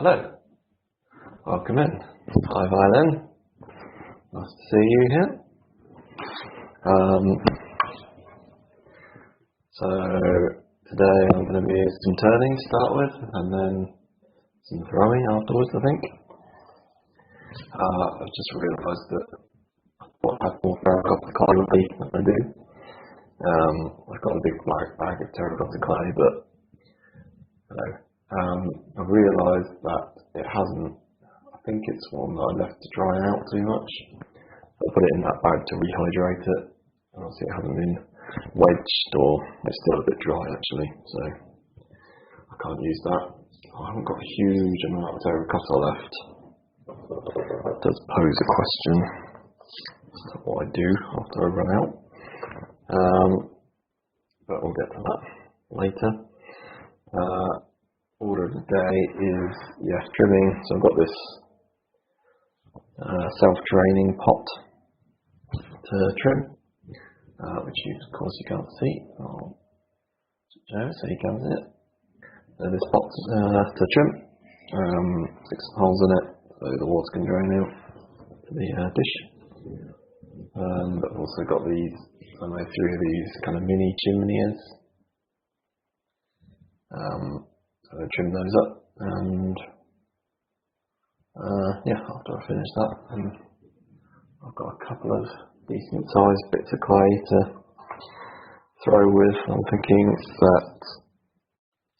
Hello, welcome in. Hi Violin, nice to see you here. So today I'm going to be doing some turning to start with, and then some throwing afterwards, I think. I've just realised that what I thought terracotta clay would be what I do. I've got a big bag of terracotta clay, but I've realised that it hasn't. I think it's one that I left to dry out too much. I put it in that bag to rehydrate it. And obviously it hasn't been wedged, or it's still a bit dry actually, so I can't use that. I haven't got a huge amount of terracotta left. That does pose a question as to what I do after I run out. But we'll get to that later. Order of the day is, trimming. So I've got this self-draining pot to trim, which of course you can't see. I'll show so you can see it. So this pot to trim, 6 holes in it so the water can drain out to the dish. But I've also got these, I made 3 of these kind of mini chimineas. So I trim those up, and after I finish that, I've got a couple of decent sized bits of clay to throw with. I'm thinking that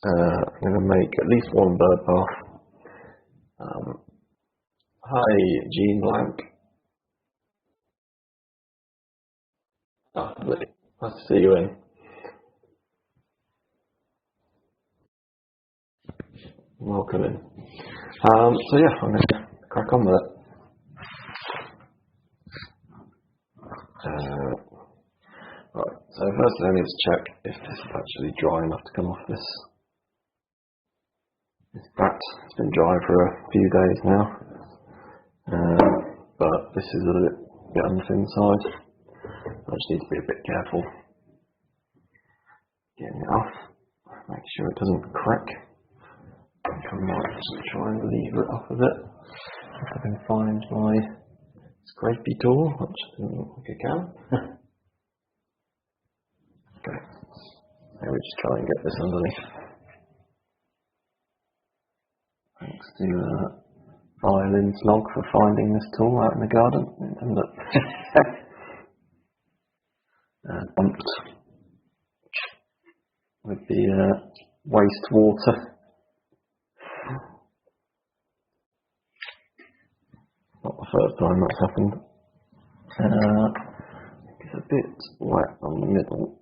I'm going to make at least one bird bath. Hi, Jean Blank. Nice to see you in. Welcome in. I'm going to crack on with it. Right, so first I need to check if this is actually dry enough to come off this bat. It's been dry for a few days now, but this is a bit on the thin side. I just need to be a bit careful getting it off, make sure it doesn't crack. I might just try and leave it off of it if I can find my scrapey tool, which doesn't look like I can. Okay, maybe just try and get this underneath. Thanks to Violin's log for finding this tool out in the garden. And look, bumped with the wastewater. Not the first time that's happened. It's a bit wet on the middle.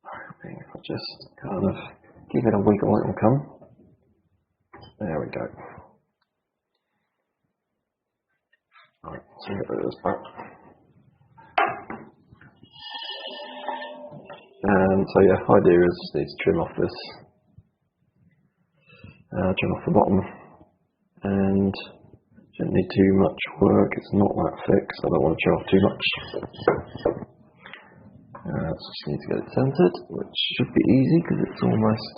I think if I just kind of give it a wiggle, it will come. There we go. Alright, so get rid of this back. Idea is just need to trim off this, trim off the bottom, and shouldn't need too much work. It's not that thick, so I don't want to trim off too much. Just need to get it centered, which should be easy because it's almost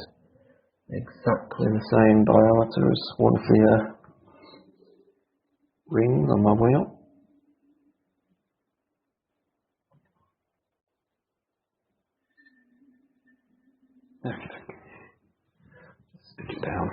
exactly the same diameter as one of the rings on my wheel. Okay. Just stick it down.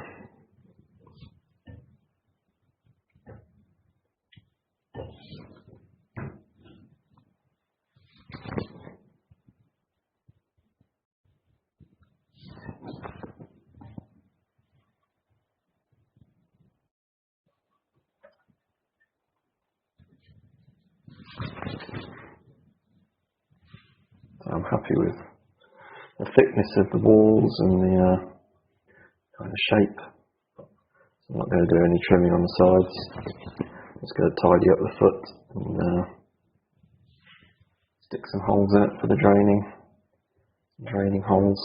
So I'm happy with the thickness of the walls and the kind of shape. So I'm not going to do any trimming on the sides. I'm just going to tidy up the foot and stick some holes in it for the draining holes.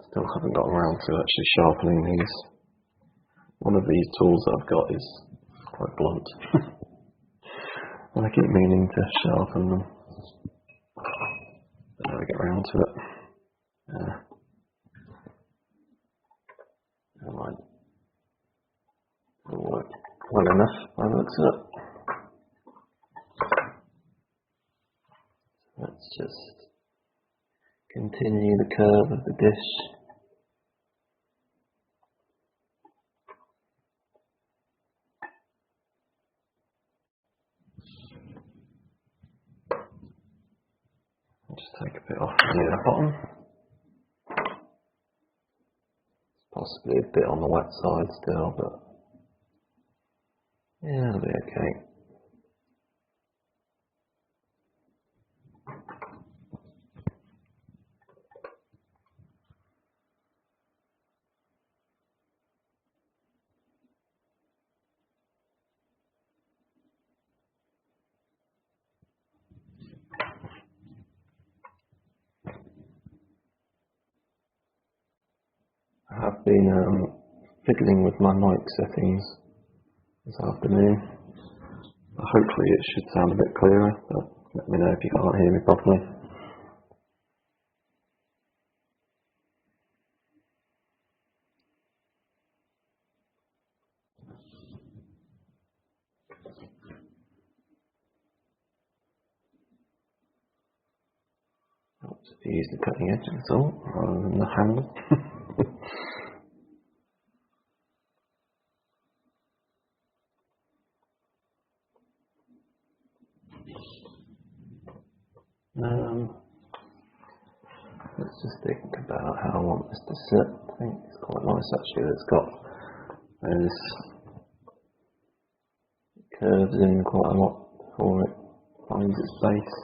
Still haven't got around to actually sharpening these. One of these tools that I've got is quite blunt. And I keep meaning to sharpen them. But never get around to it. well enough by the looks of it. Let's just continue the curve of the dish. I'll just take a bit off the bottom. Possibly a bit on the wet side still, but yeah, it'll be okay. I have been fiddling with my mic settings this afternoon. Hopefully it should sound a bit clearer, but let me know if you can't hear me properly. Helps if you use the cutting edge of the saw rather than the handle. Let's just think about how I want this to sit. I think it's quite nice actually that it's got those curves in quite a lot before it finds its base.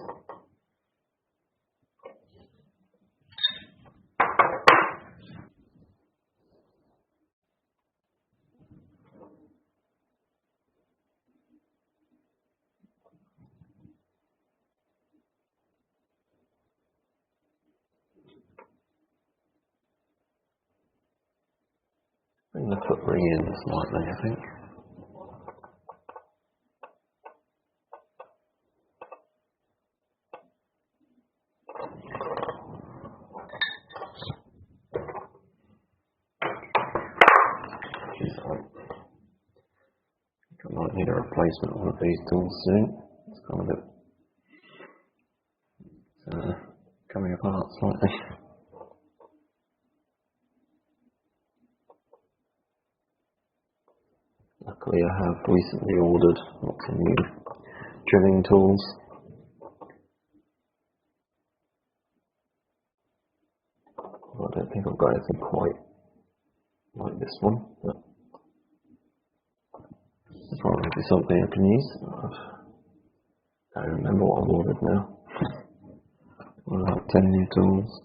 Bring the foot ring in slightly, I think. I might need a replacement of one of these tools soon. It's kind of a bit coming apart slightly. Luckily I have recently ordered lots of new drilling tools. I don't think I've got anything quite like this one, but there's probably be something I can use. I don't remember what I've ordered now. About 10 new tools.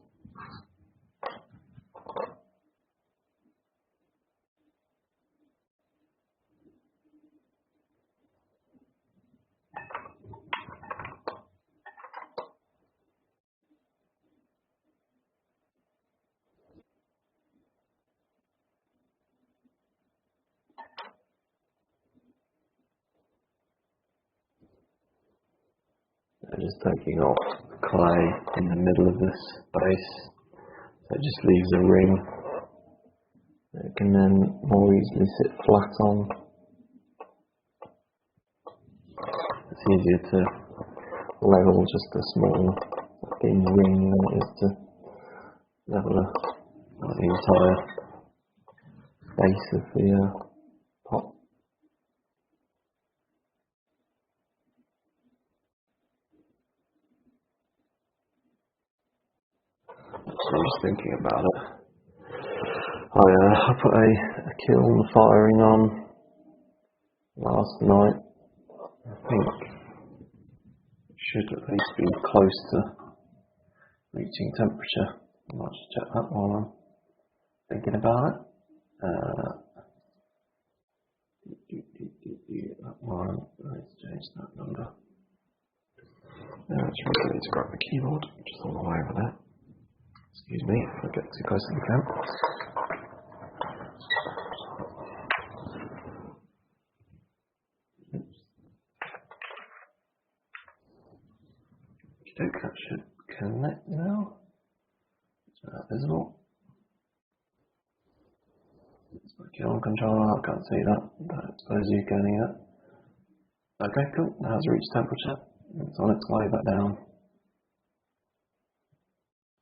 I'm just taking off the clay in the middle of this base. So it just leaves a ring that it can then more easily sit flat on. It's easier to level just a small thin ring than it is to level the entire base of the pot. So just thinking about it, I put a kiln firing on last night. I think it should at least be close to reaching temperature. I might just check that while I'm thinking about it. That one, let's change that number. It's really need to grab the keyboard, just on the way over there. Excuse me if I get too close to the camera. That should connect now. It's not visible. Let's make Kill controller, I can't see that. Don't suppose you can either. Okay, cool. Now it's reached temperature. It's on its way back down.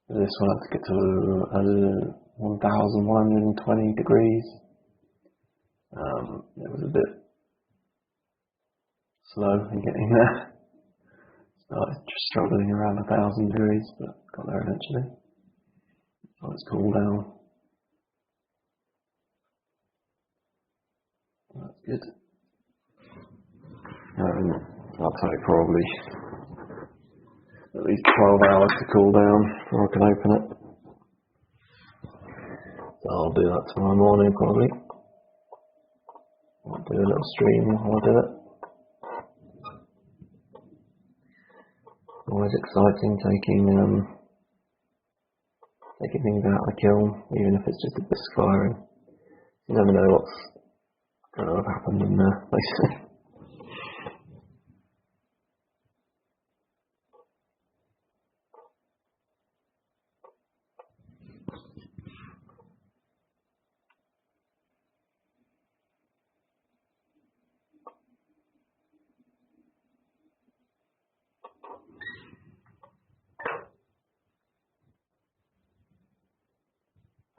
This one has to get to 1,120 degrees. It was a bit slow in getting there. Started just struggling around 1,000 degrees, but got there eventually. So it's cooled down. That's good. That'll take probably at least 12 hours to cool down before I can open it. So I'll do that tomorrow morning probably. I'll do a little stream while I do it. Always exciting taking things out of the kiln, even if it's just a brisk firing. You never know what's going to have happened in there, basically.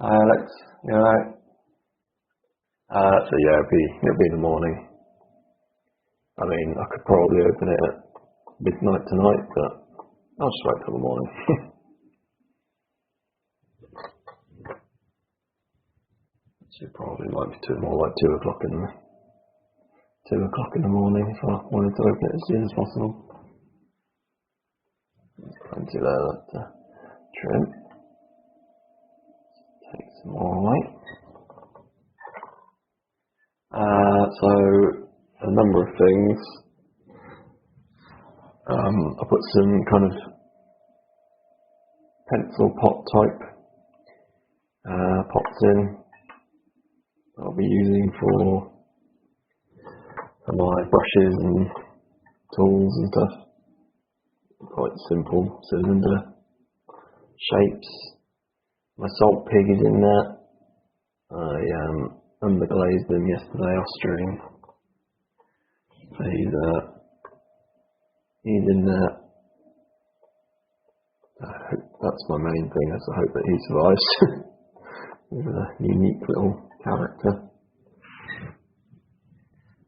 Alex, you alright? So yeah, it'll be in the morning. I mean, I could probably open it at midnight tonight, but I'll just wait till the morning. Should probably might be more like 2 o'clock in the morning if I wanted to open it as soon as possible. There's plenty there that trim. Take some more away. So a number of things. I put some kind of pencil pot type pots in. I'll be using for my brushes and tools and stuff. Quite simple cylinder shapes. My salt pig is in there. I underglazed them yesterday off stream. So he's in there. That's my main thing. I hope that he survives. He's a unique little character.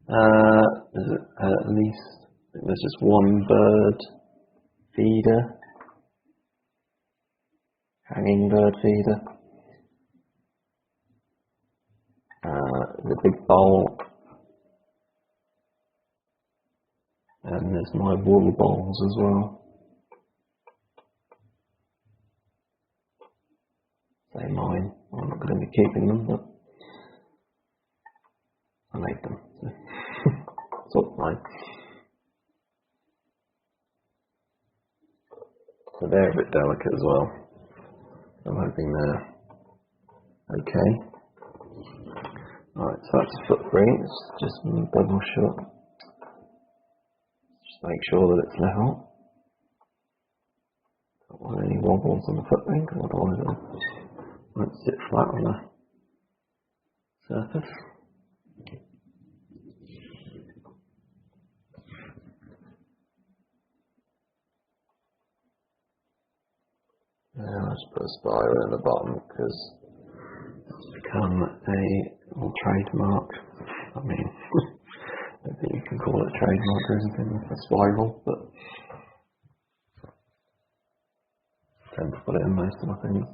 At least there's just one bird feeder, hanging bird feeder. The big bowl, and there's my wool bowls as well. They're mine. I'm not going to be keeping them, but I made them. So it's all mine. So they're a bit delicate as well. I'm hoping they're okay. Alright, so that's a foot ring. It's just double shot. Just make sure that it's level. Don't want any wobbles on the foot ring, because otherwise it won't sit flat on the surface. I'll just put a spiral in the bottom because it's become a little trademark. I mean, I don't think you can call it a trademark or anything with a spiral, but I tend to put it in most of my things.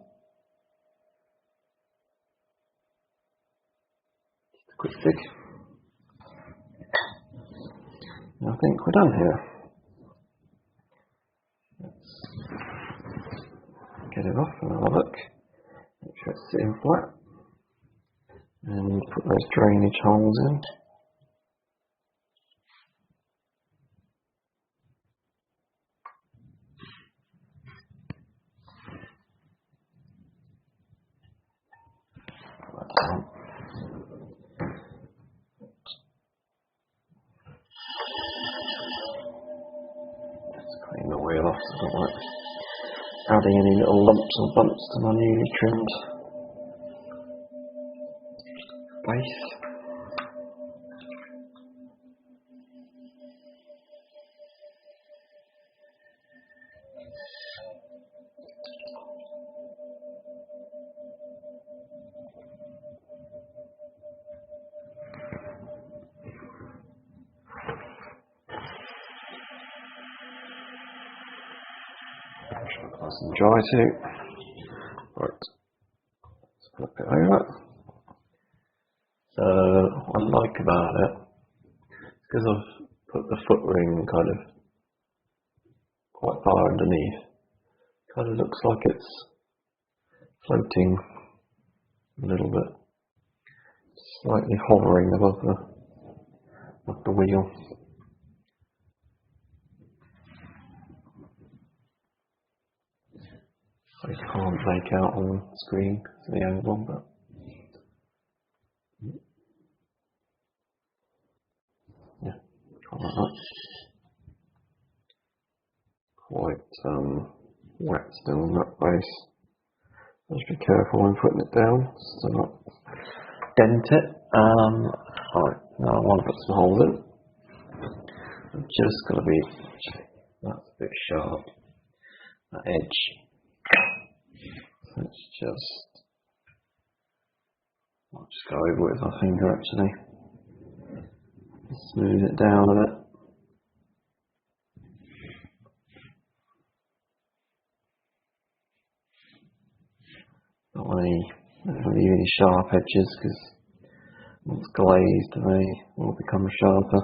Just a quick stick. I think we're done here. Get it off and have a look. Make sure it's sitting flat. And put those drainage holes in. That's on. Just clean the wheel off so I don't like adding any little lumps or bumps to my newly trimmed base. Nice and dry too. Right, let's flip it over. So what I like about it, because I've put the foot ring kind of quite far underneath, kind of looks like it's floating a little bit, slightly hovering above the wheel. I can't make out on the screen because of the angle, but yeah, try like that. Quite wet still on that base. Just be careful when putting it down so not dent it. Right, now I want to put some holes in. I'm just going to be, that's a bit sharp, that edge. Let's just, I'll just go over it with my finger actually. Smooth it down a bit. Don't want any sharp edges because once glazed they will become sharper.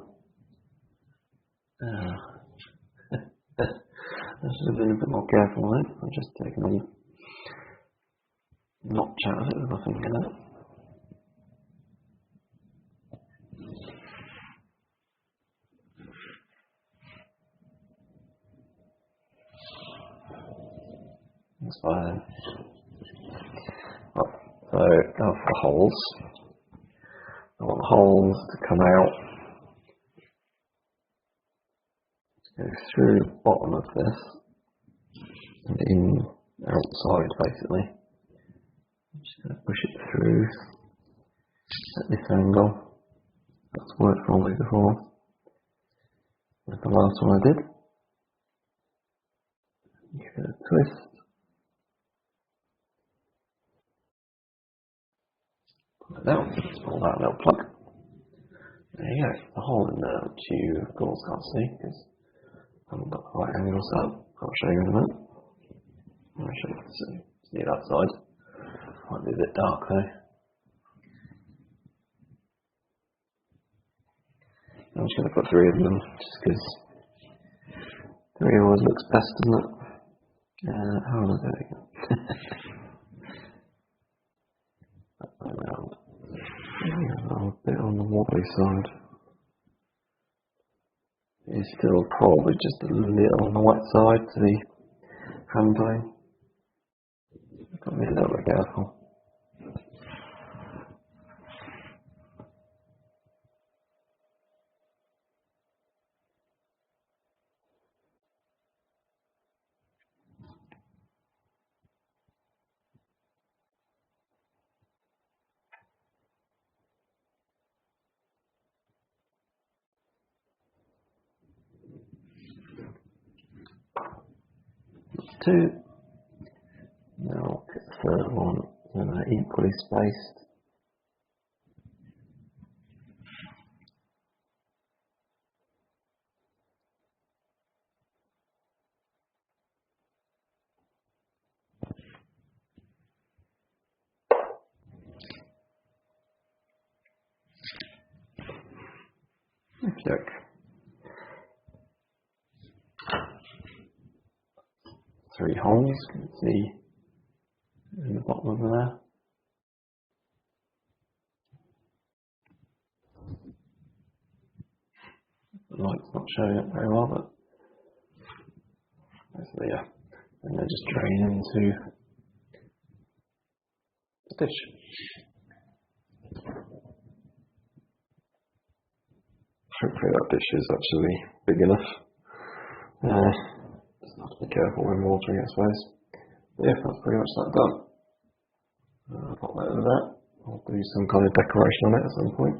I should have been a bit more careful on it. I'm just taking a notch out of it with my finger now. That's fine. Right, so now for the holes. I want the holes to come out, go through the bottom of this and in outside basically. I'm just going to push it through at this angle. That's worked for me before. With the last one I did. Give it a twist. Pull it out. Pull that little plug. There you go. The hole in there which you of course can't see because I haven't got the right angle set up. I'll show you in a minute. I'll show you see that side. Might be a bit dark though. I'm just going to put 3 of them just because 3 always looks best, doesn't it? How am I doing it? Around. A bit on the wobbly side. It's still probably just a little on the wet side to the handling. I've got to be a little bit careful. Two. Now get the third one and they're equally spaced. Okay. 3 holes, you can see in the bottom of there. The light's not showing it very well, but basically, yeah. And they just drain into the dish. Hopefully that dish is actually big enough. Just have to be careful when watering it, I suppose. But yeah, that's pretty much that done. Pop that over there. I'll do some kind of decoration on it at some point.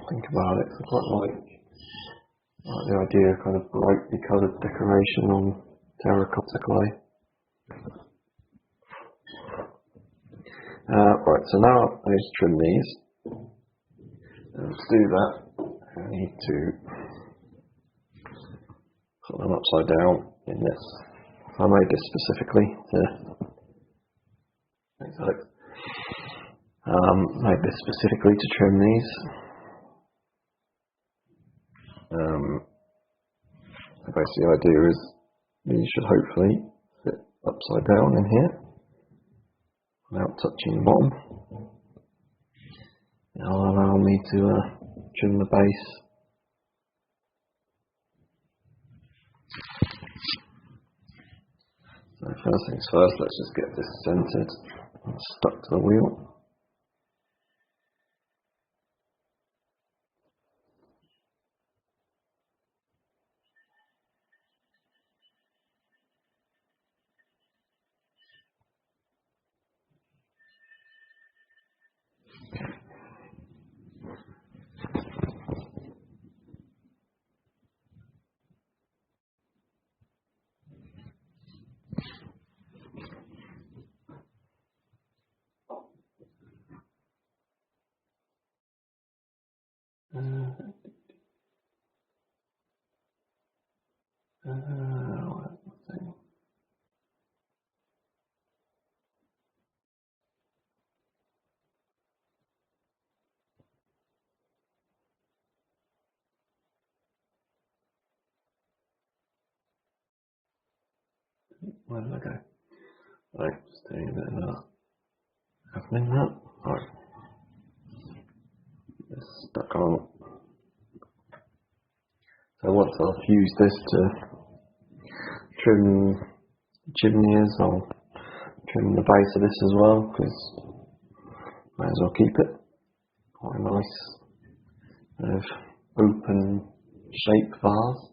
Think about it. I quite like the idea of kind of brightly coloured decoration on terracotta clay. Right, so now I need to trim these. And to do that, I need to put them upside down in this. So I made this specifically to trim these. So basically the idea is these should hopefully fit upside down in here without touching the bottom. It'll allow me to trim the base. So first things first, let's just get this centered and stuck to the wheel. Where did I go? Right, just doing a bit of that. Happening that. Right. It's stuck on. So once I've used this to trim chimineas, I'll trim the base of this as well, because might as well keep it quite a nice kind of open shape vase.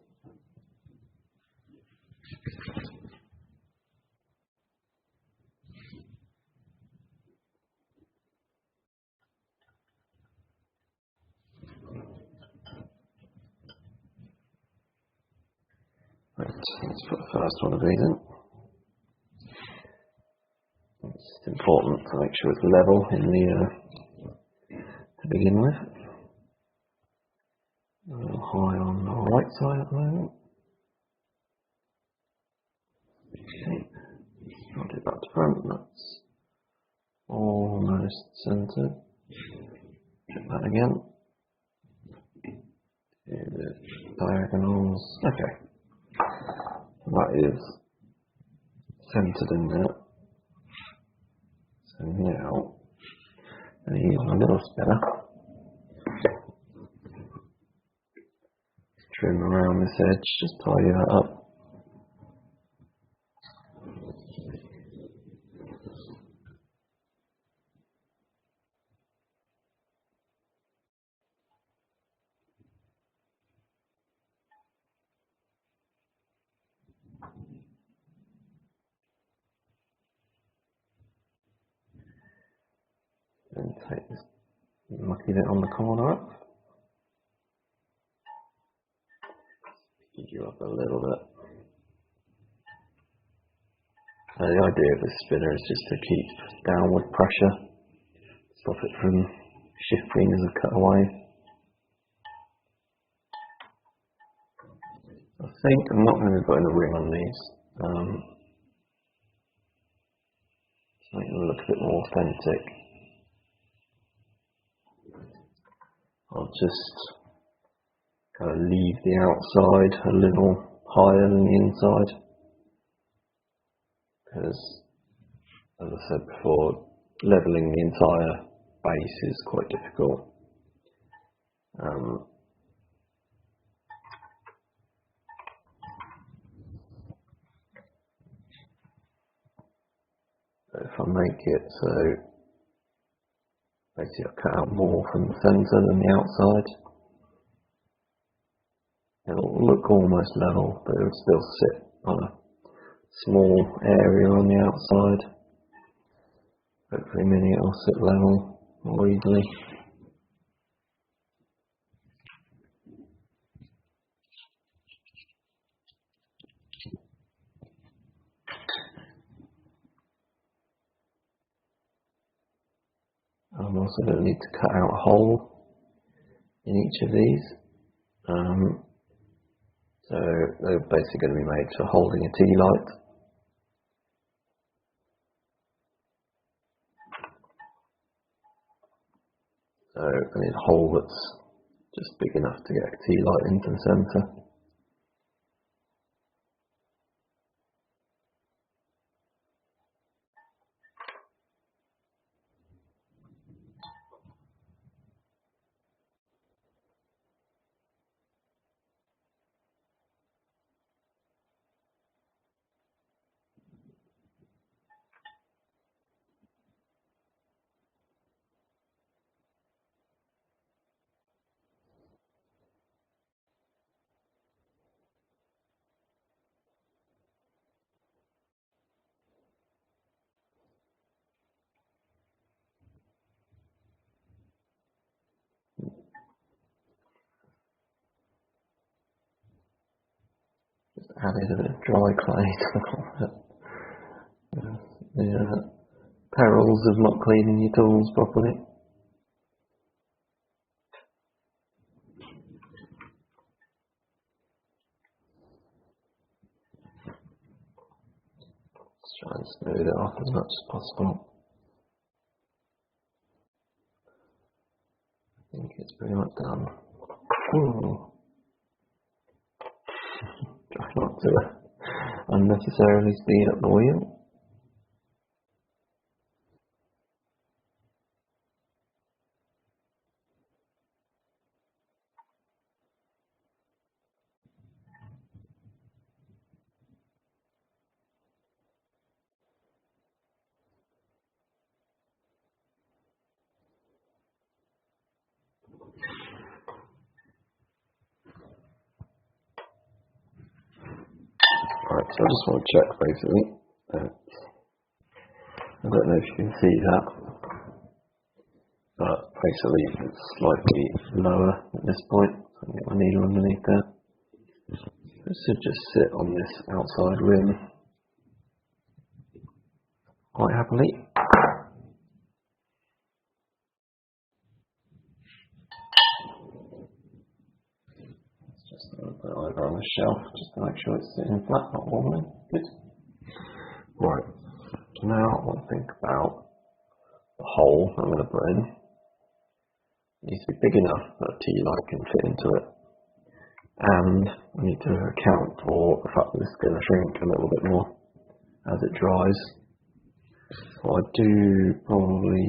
Right, let's put the first one of these in. It's important to make sure it's level in the to begin with. A little high on the right side at the moment. Okay, I'll do that to front. That's almost centered. Check that again. Do the diagonals. Okay. That is centered in there. So now, I'm going to use my little spinner. Trim around this edge, just tidy that up. And take this mucky bit on the corner up. Speed you up a little bit. The idea of this spinner is just to keep downward pressure, stop it from shifting as I cut away. I think I'm not going to be putting a ring on these. To make them look a bit more authentic. I'll just kind of leave the outside a little higher than the inside. Because, as I said before, levelling the entire base is quite difficult. If I make it so basically I'll cut out more from the centre than the outside, it'll look almost level, but it would still sit on a small area on the outside. Hopefully meaning it'll sit level more easily. I'm also going to need to cut out a hole in each of these. So they're basically going to be made for holding a tea light. So I need a hole that's just big enough to get a tea light into the centre. Just added a bit of dry clay to the perils of not cleaning your tools properly. Let's try and smooth it off as much as possible. I think it's pretty much done. Ooh. Try not to unnecessarily speed up the wheel. Right, so I just want to check basically. I don't know if you can see that, but basically it's slightly lower at this point. So I'll get my needle underneath there. This should just sit on this outside rim quite happily. It's just going to put it over on the shelf just to make sure it's sitting flat, not wobbling. Good. Right, now I want to think about the hole I'm going to put in. It needs to be big enough that a tea light can fit into it. And I need to account for the fact that it's going to shrink a little bit more as it dries. So I do probably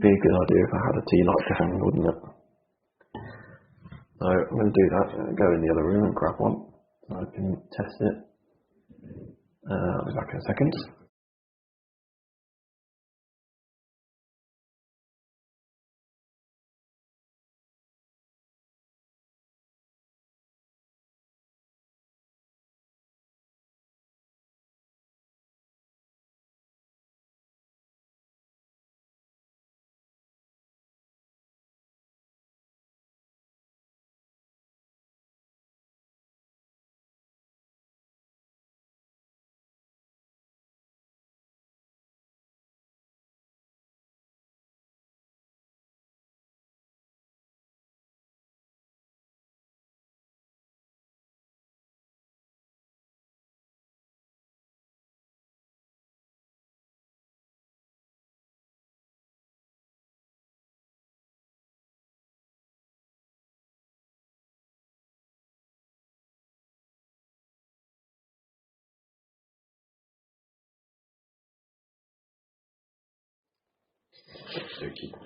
be a good idea if I had a tea light to hang, wouldn't it? So I'm going to do that. I'm going to go in the other room and grab one so I can test it. I'll be back in a second.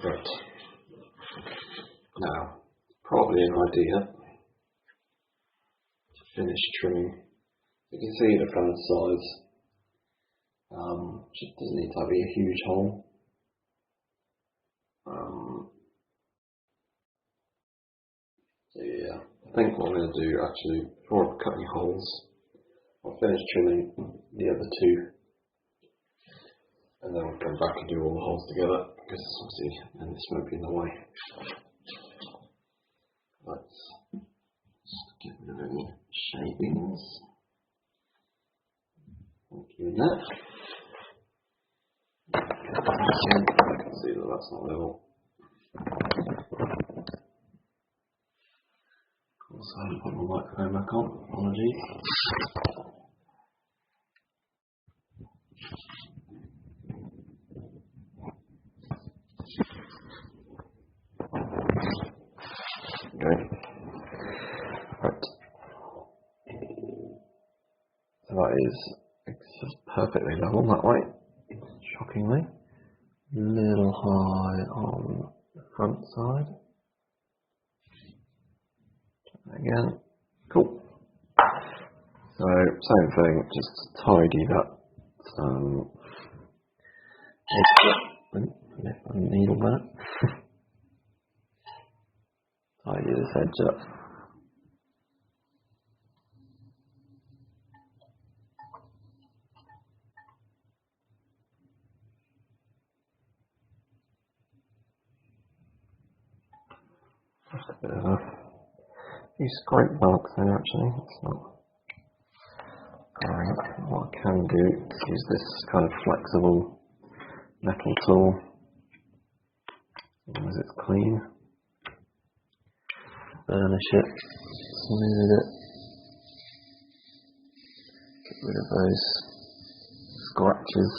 Right. Now, probably an idea to finish trimming. You can see the kind of size. Just doesn't need to be a huge hole. So yeah, I think what I'm going to do actually, before I cut any holes, I'll finish trimming the other two And then we'll come back and do all the holes together, because obviously then this won't be in the way. Let's just get rid of any shapings. Thank you, that. I can see that that's not level. Of course, I haven't put my microphone back on. Apologies. Okay. Right. So that is perfectly level that way. Shockingly. Little high on the front side. Again. Cool. So same thing, just tidy that lift the needle there. Tidy this edge up. Just a bit of a few scrape marks there actually. It's not great. What I can do is use this kind of flexible metal tool. As long as it's clean. Burnish it, smooth it, get rid of those scratches.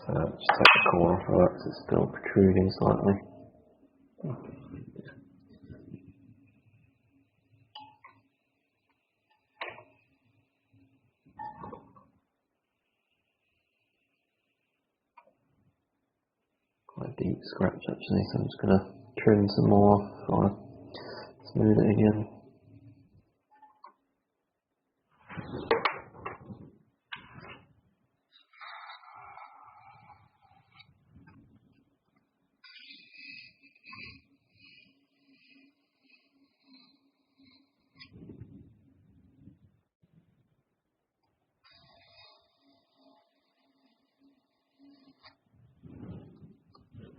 So just take the corner off of that because it's still protruding slightly. Quite a deep scratch actually, so I'm just going to trim some more off before I smooth it again.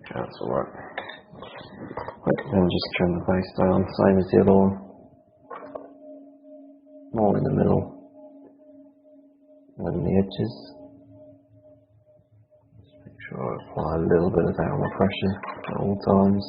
Yeah, that's alright. Then just trim the base down, same as the other one. More in the middle than the edges. Just make sure I apply a little bit of downward pressure at all times.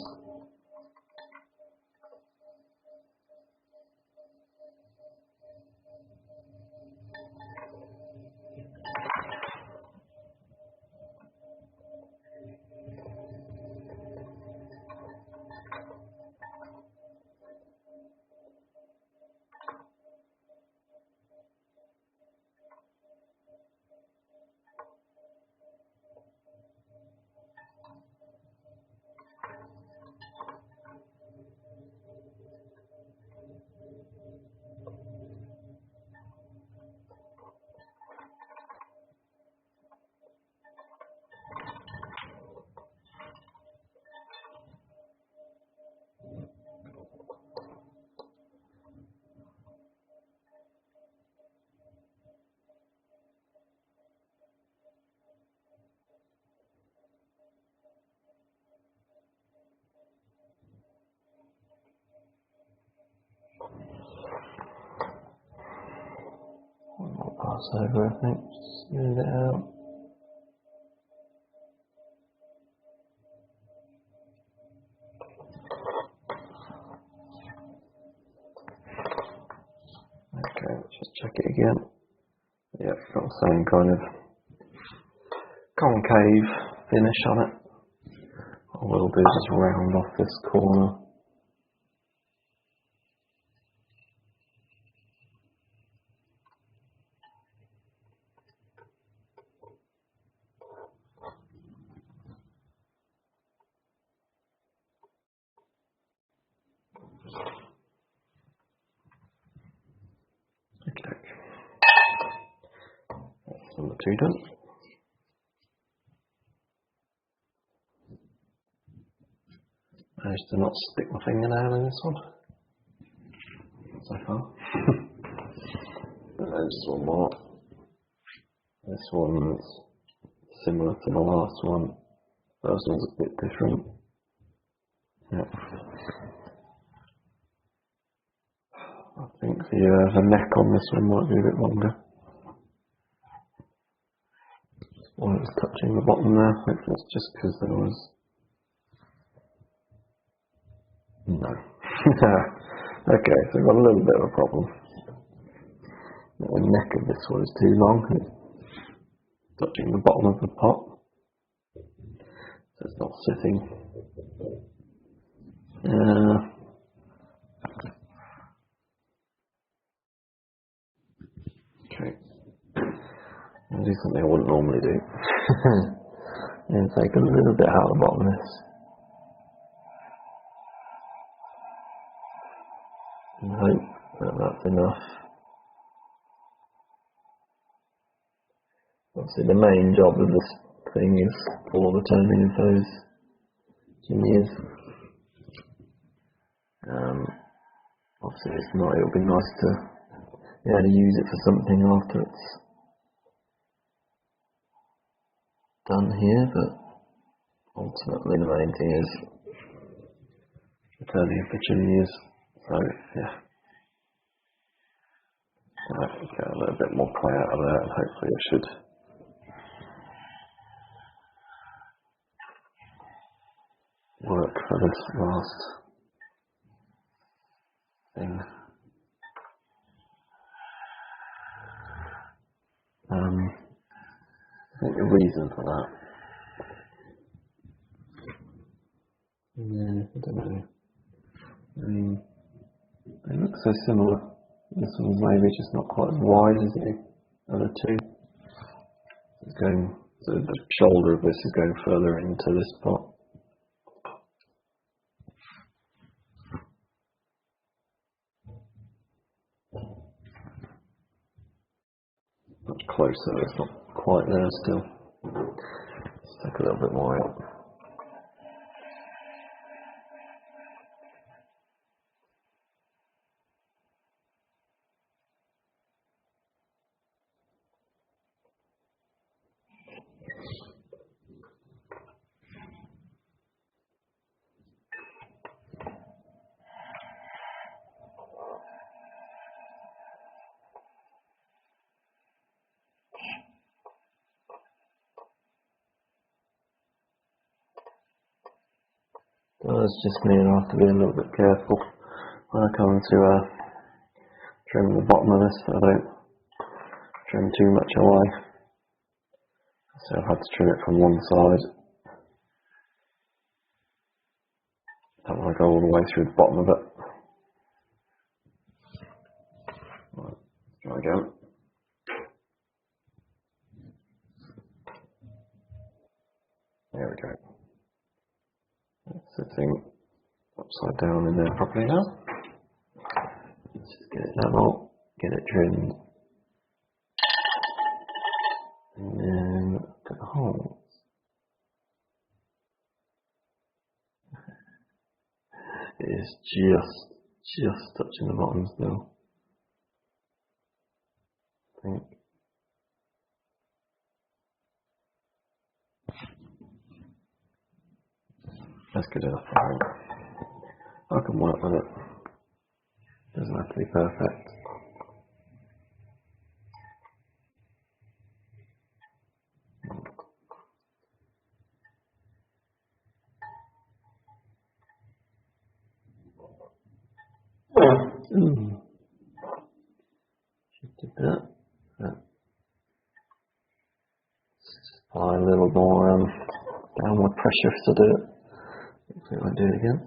I'll pass over, I think, just smooth it out. Okay, let's just check it again. Yeah, got the same kind of concave finish on it. What we'll do is just round off this corner. Okay. That's number 2 done. Managed to not stick my fingernail in this one so far. And then just one more. This one's similar to the last one. First one's a bit different. Yeah. I think the neck on this one might be a bit longer. While it was touching the bottom there, I think that's just because there was... No. Okay, so we've got a little bit of a problem. The neck of this one is too long. It's touching the bottom of the pot. So it's not sitting. Okay. I'll do something I wouldn't normally do. And take a little bit out of the bottom of this. And hope that that's enough. Obviously the main job of this thing is for the turning of those chimineas. Obviously it's not, it would be nice to be able to use it for something after it's done here, but ultimately the main thing is the turning of the chimineas. So yeah, get a little bit more clay out of there and hopefully it should work for this last thing. I think the reason for that, I don't know. They look so similar. This one's maybe just not quite as wide as the other two. It's going, so the shoulder of this is going further into this pot. Much closer, it's not quite there still. Let's take a little bit more out. It's just me, and I have to be a little bit careful when I come to trim the bottom of this so I don't trim too much away. So I've had to trim it from one side. Don't want to go all the way through the bottom of it. Right, try again. There we go. It's sitting upside down in there properly now. Let's just get it level, get it trimmed, and then get the holes. It is just touching the bottom still. I think. That's good enough, I think. I can work with it. Doesn't have to be perfect. Shifted that. Just apply a little more downward pressure to do it. Hopefully I'll do it again.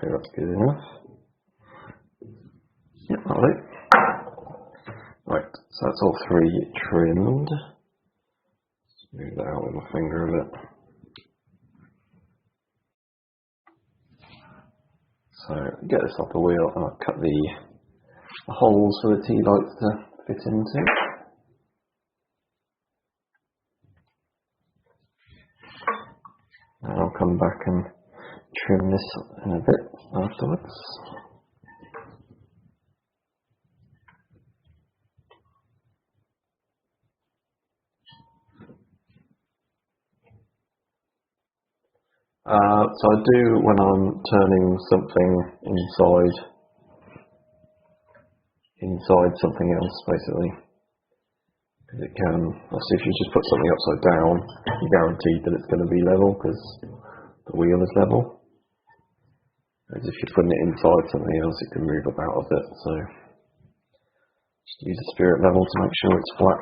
hopefully that's good enough. Yep, that'll do. Right, so that's all three trimmed. Just move that out with my finger a bit. So get this off the wheel and I'll cut the holes for the tea lights to fit into. And I'll come back and trim this in a bit afterwards. So I do when I'm turning something inside something else, basically. Because it can, obviously if you just put something upside down, you're guaranteed that it's going to be level because the wheel is level. Whereas if you're putting it inside something else, it can move about a bit. So just use a spirit level to make sure it's flat.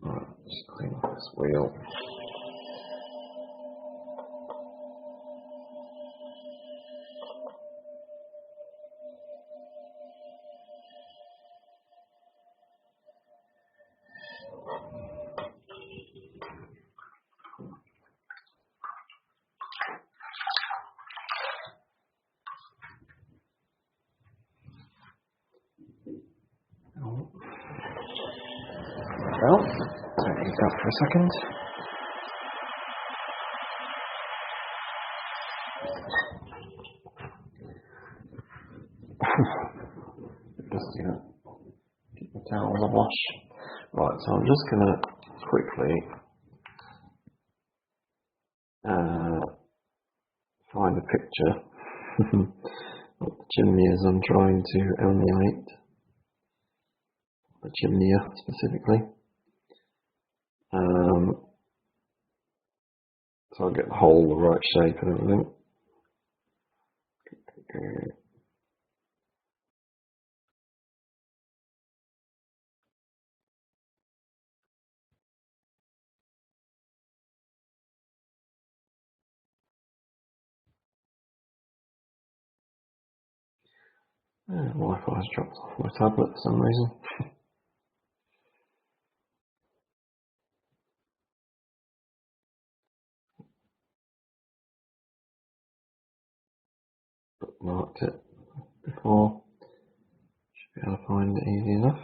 Right, just clean off this wheel. Well, don't need that for a second. Just keep the towels a wash. Right, so I'm just going to quickly find a picture of the chimineas I'm trying to emulate. The chiminea specifically. So I'll get the hole the right shape and everything. Wi-Fi's dropped off my tablet for some reason. Bookmarked it before. Should be able to find it easy enough.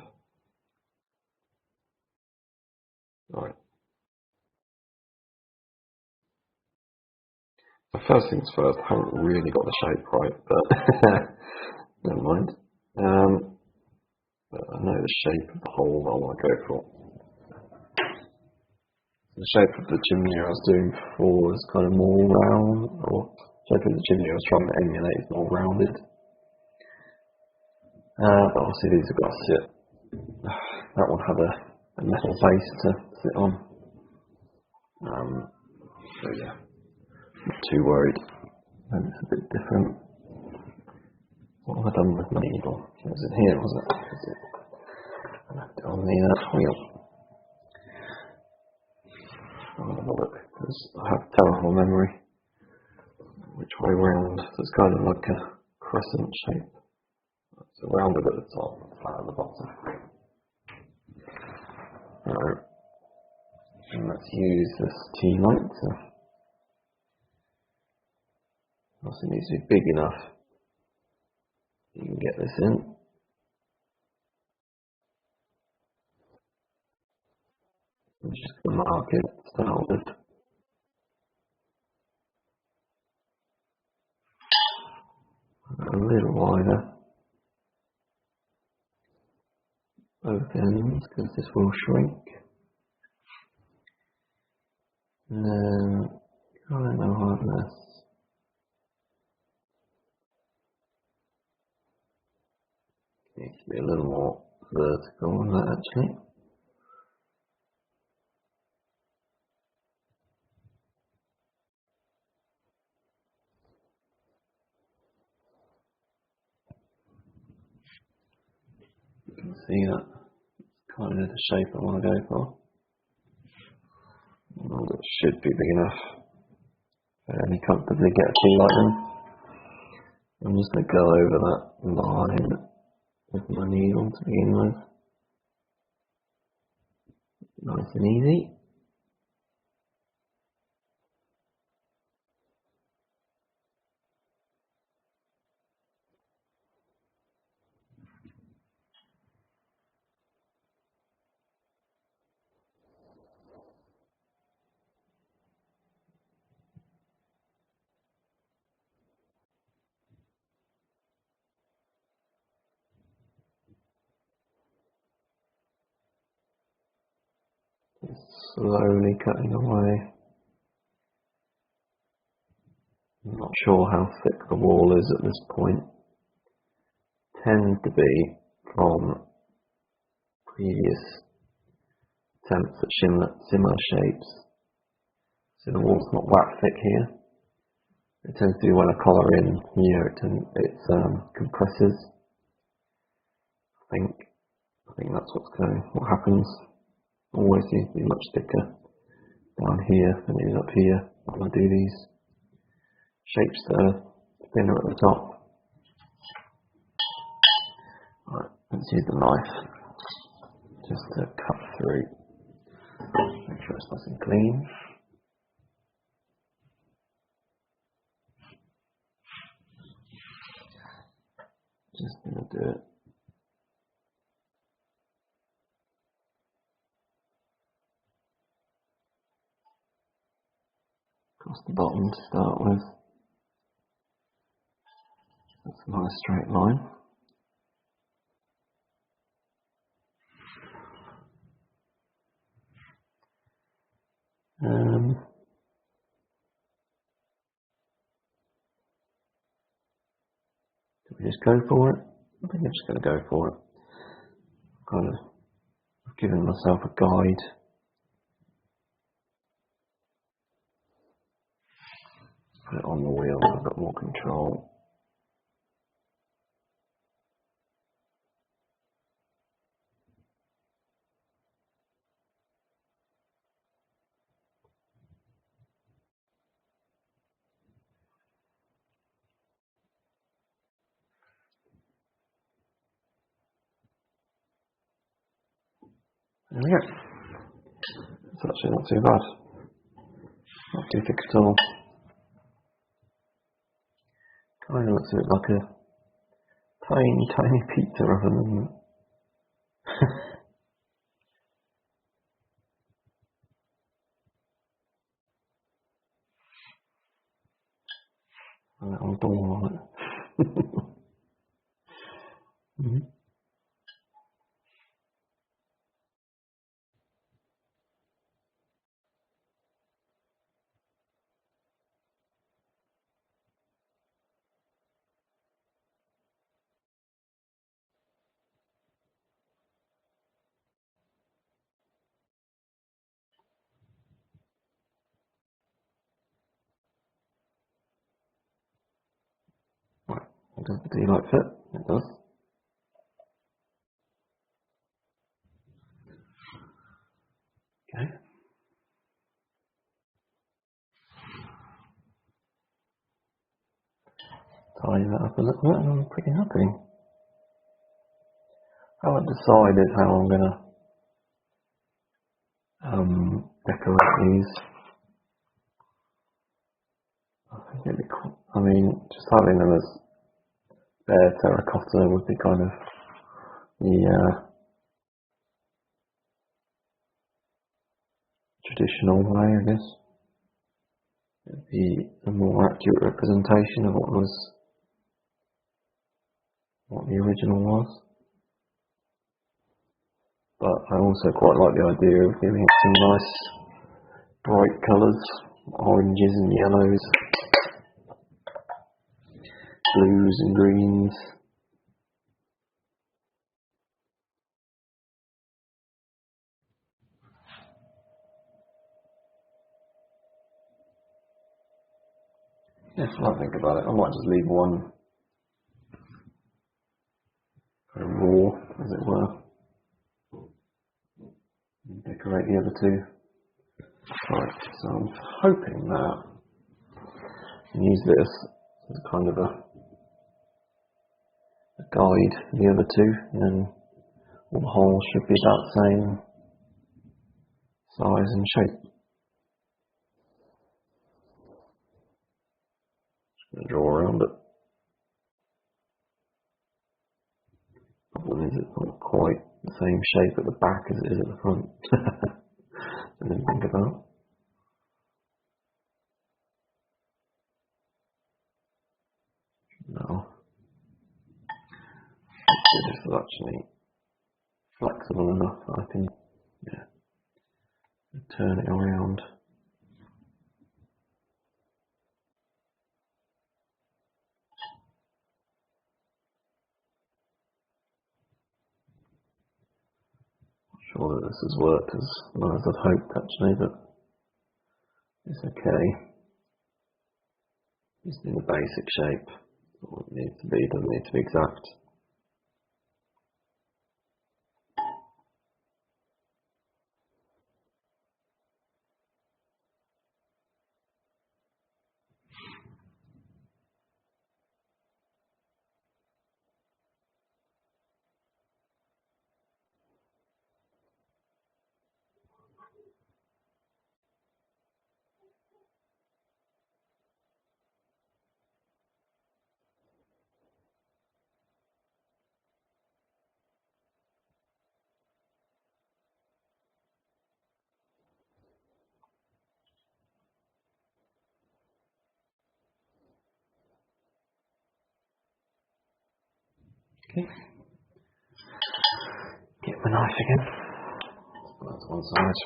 Right. So first things first, I haven't really got the shape right, but never mind. But I know the shape of the hole I want to go for. The shape of the chimney I was doing before was kind of more round, or the shape of the chimney I was trying to emulate is more rounded. But obviously these have got to sit. That one had a metal base to sit on. So yeah, not too worried. And it's a bit different. What have I done with my needle? It was in here, wasn't it? I left it on the wheel. I'll have a look, because I have terrible memory. Which way round? So it's kind of like a crescent shape. So rounded at the top, flat at the bottom. Alright. And let's use this tea light. So also needs to be big enough. You can get this in. I'm just going to mark it to start with. A little wider. Both ends, because this will shrink. And then, I don't know hardness. Needs to be a little more vertical on that actually. You can see that kind of the shape I want to go for. Well, it should be big enough. fairly comfortably get a key like them. I'm just going to go over that line with my needle to begin with. Nice and easy. Slowly cutting away. I'm not sure how thick the wall is at this point. Tends to be from previous attempts at similar shapes. So the wall's not that thick here. It tends to be when I collar in here, it compresses. I think that's what happens. Always seems to be much thicker down here than it is up here when I do these shapes that are thinner at the top. Right, let's use the knife just to cut through. Make sure it's nice and clean. Just going to do it across the bottom to start with. That's a nice straight line. Do we just go for it? I think I'm just going to go for it. I've given myself a guide. Put it on the wheel, I've got more control. There we go. It's actually not too bad. Not too thick at all. Kind of looks a bit like a tiny pizza oven, doesn't it? A little door on it. Mm-hmm. Right, does the D-light fit? It does. Okay. Tidy that up a little bit and I'm pretty happy. I haven't decided how I'm going to decorate these. I think it'd be cool. I mean, just having them as bare terracotta would be kind of the traditional way, I guess. It'd be a more accurate representation of what the original was. But I also quite like the idea of giving it some nice bright colours, oranges and yellows, blues and greens. Yes, when I think about it, I might just leave one raw, as it were, and decorate the other two. Right, so I'm hoping that And use this as kind of a guide for the other two, and then all the holes should be about the same size and shape. Just going to draw around it. The problem is it's not quite the same shape at the back as it is at the front. And then think about. No. This is actually flexible enough that I can turn it around. Not sure that this has worked as well as I'd hoped actually, but it's okay. Just in the basic shape. What it needs to be, doesn't need to be exact. Okay. Get my knife again. That's one side.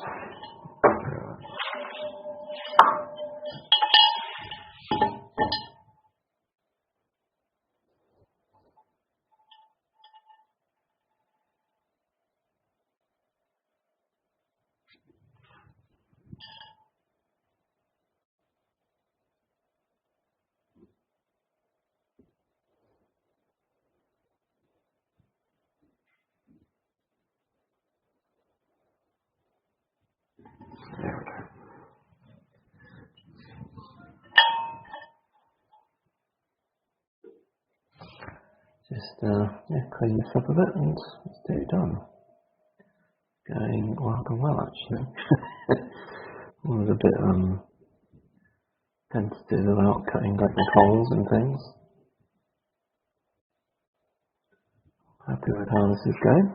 There we go. Just clean this up a bit and let's do it done. Going well actually. I was a bit tentative about cutting back the holes and things. Happy with how this is going.